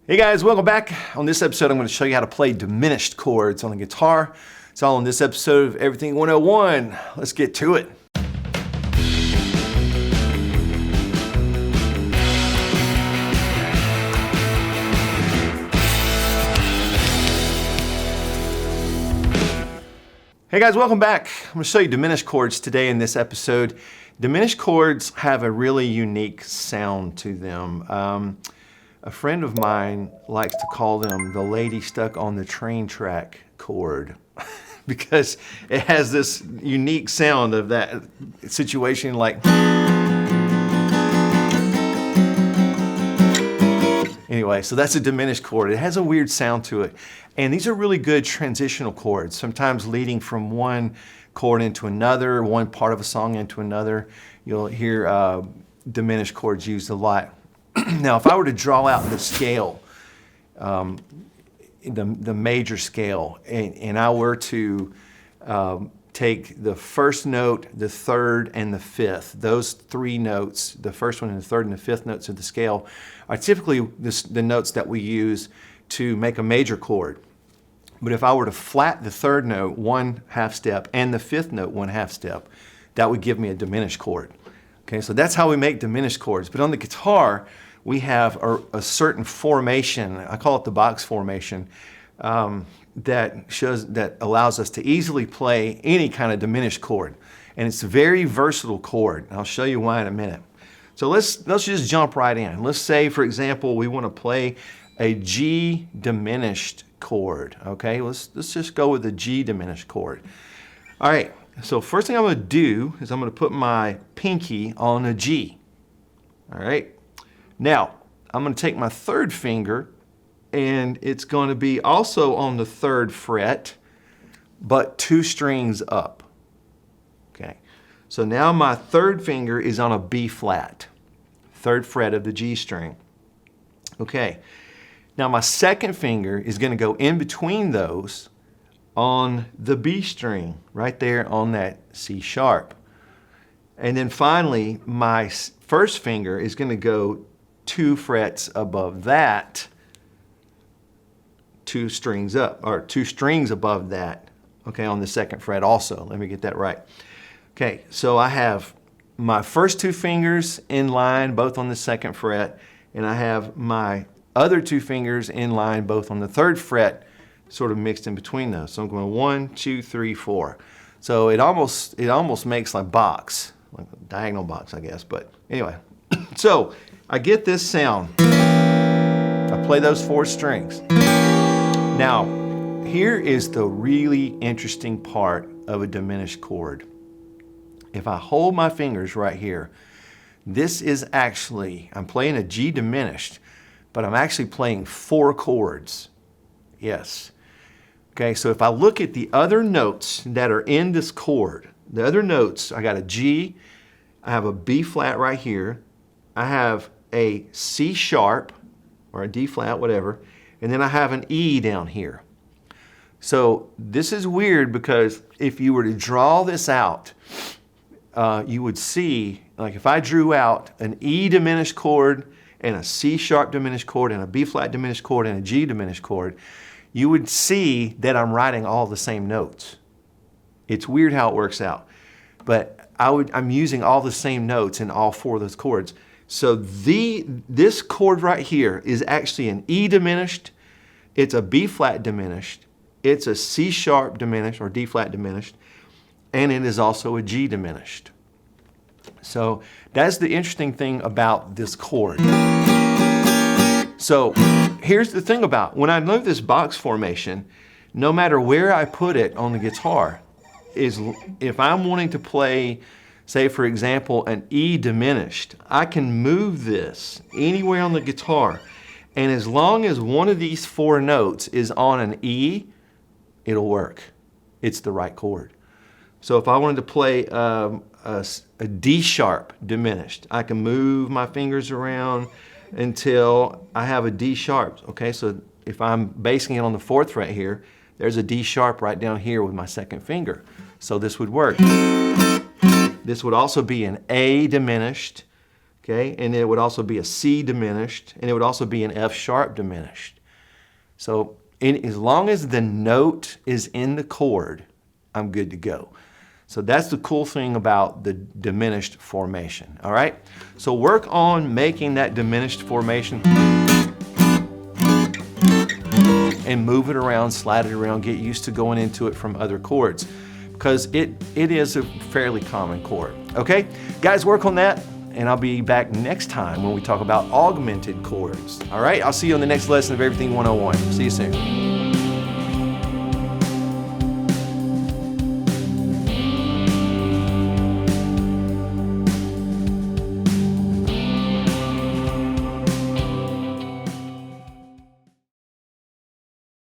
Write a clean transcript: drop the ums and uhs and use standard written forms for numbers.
Hey guys, welcome back. On this episode, I'm going to show you how to play diminished chords on the guitar. It's all in this episode of Everything 101. Let's get to it. Hey guys, welcome back. I'm going to show you diminished chords today in this episode. Diminished chords have a really unique sound to them. A friend of mine likes to call them the lady stuck on the train track chord because it has this unique sound of that situation like. Anyway, so that's a diminished chord. It has a weird sound to it. And these are really good transitional chords, sometimes leading from one chord into another, one part of a song into another. You'll hear diminished chords used a lot. Now, if I were to draw out the scale, the major scale, and I were to take the first note, the third, and the fifth, those three notes, the first one and the third and the fifth notes of the scale, are typically the notes that we use to make a major chord. But if I were to flat the third note one half step and the fifth note one half step, that would give me a diminished chord. Okay, so that's how we make diminished chords. But on the guitar, we have a certain formation, I call it the box formation, that allows us to easily play any kind of diminished chord. And it's a very versatile chord. I'll show you why in a minute. So let's just jump right in. Let's say, for example, we want to play a G diminished chord. Okay, let's just go with the G diminished chord. All right, so first thing I'm going to do is I'm going to put my pinky on a G. All right. Now, I'm going to take my third finger, and it's going to be also on the third fret, but two strings up. Okay, so now my third finger is on a B flat, third fret of the G string. Okay, now my second finger is going to go in between those on the B string, right there on that C sharp. And then finally, my first finger is going to go two frets above that, two strings up, or two strings above that, okay, on the second fret also. Let me get that right. Okay, so I have my first two fingers in line, both on the second fret, and I have my other two fingers in line, both on the third fret, sort of mixed in between those. So I'm going 1, 2, 3, 4. So it almost makes like box, like a diagonal box, I guess. But anyway, so I get this sound. I play those four strings. Now, here is the really interesting part of a diminished chord. If I hold my fingers right here, this is actually, I'm playing a G diminished, but I'm actually playing four chords. Yes. Okay, so if I look at the other notes that are in this chord, the other notes, I got a G, I have a B flat right here, I have a C sharp, or a D flat, whatever, and then I have an E down here. So this is weird because if you were to draw this out, you would see, like if I drew out an E diminished chord and a C sharp diminished chord and a B flat diminished chord and a G diminished chord, you would see that I'm writing all the same notes. It's weird how it works out, but I'm using all the same notes in all four of those chords. So this chord right here is actually an E diminished, it's a B flat diminished, it's a C sharp diminished or D flat diminished, and it is also a G diminished. So that's the interesting thing about this chord. So here's the thing about, when I know this box formation, no matter where I put it on the guitar, is if I'm wanting to play, say for example, an E diminished, I can move this anywhere on the guitar, and as long as one of these four notes is on an E, it'll work. It's the right chord. So if I wanted to play a D sharp diminished, I can move my fingers around until I have a D sharp. Okay, so if I'm basing it on the fourth fret here, there's a D sharp right down here with my second finger. So this would work. This would also be an A diminished. okay? And it would also be a C diminished, and it would also be an F sharp diminished. So as long as the note is in the chord, I'm good to go. So that's the cool thing about the diminished formation, all right? So work on making that diminished formation and move it around, slide it around, get used to going into it from other chords because it is a fairly common chord, okay? Guys, work on that, and I'll be back next time when we talk about augmented chords, all right? I'll see you on the next lesson of Everything 101. See you soon.